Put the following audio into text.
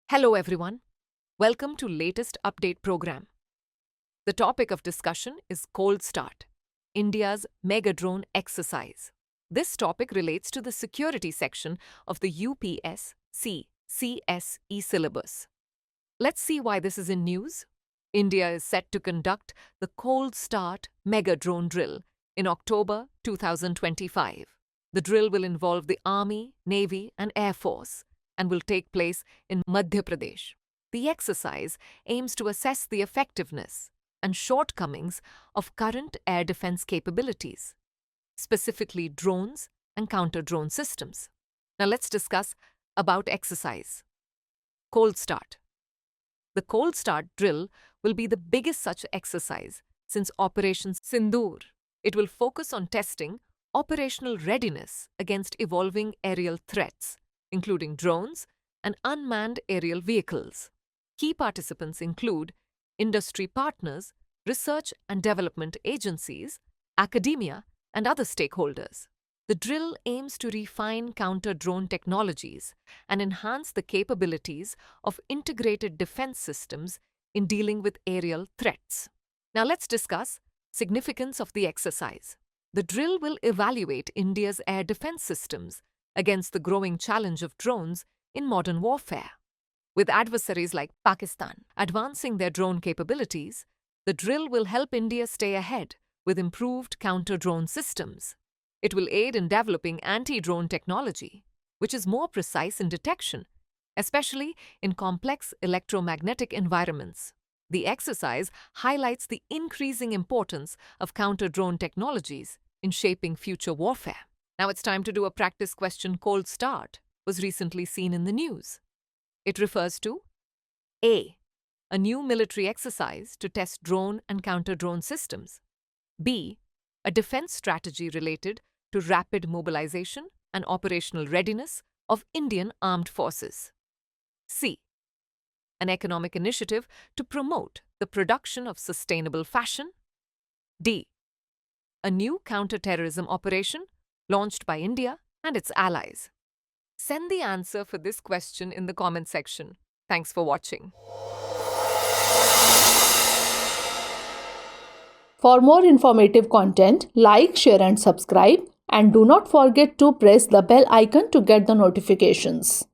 Hello everyone. Welcome to latest update program. The topic of discussion is Cold Start, India's mega drone exercise. This topic relates to the security section of the UPSC CSE syllabus. Let's see why this is in news. India is set to conduct the Cold Start mega drone drill in October 2025. The drill will involve the Army, Navy, and Air Force and will take place in Madhya Pradesh. The exercise aims to assess the effectiveness and shortcomings of current air defense capabilities, specifically drones and counter-drone systems. Now let's discuss about exercise. Cold Start. The Cold Start drill will be the biggest such exercise since Operation Sindoor. It will focus on testing operational readiness against evolving aerial threats, including drones and unmanned aerial vehicles. Key participants include industry partners, research and development agencies, academia, and other stakeholders. The drill aims to refine counter-drone technologies and enhance the capabilities of integrated defense systems in dealing with aerial threats. Now let's discuss significance of the exercise. The drill will evaluate India's air defense systems against the growing challenge of drones in modern warfare. With adversaries like Pakistan advancing their drone capabilities, the drill will help India stay ahead with improved counter-drone systems. It will aid in developing anti-drone technology, which is more precise in detection, especially in complex electromagnetic environments. The exercise highlights the increasing importance of counter-drone technologies in shaping future warfare. Now it's time to do a practice question. Cold Start was recently seen in the news. It refers to A. A new military exercise to test drone and counter-drone systems. B. A defense strategy related to rapid mobilization and operational readiness of Indian armed forces. C. An economic initiative to promote the production of sustainable fashion. D. A new counter-terrorism operation launched by India and its allies. Send the answer for this question in the comment section. Thanks for watching. For more informative content, like, share and subscribe, and do not forget to press the bell icon to get the notifications.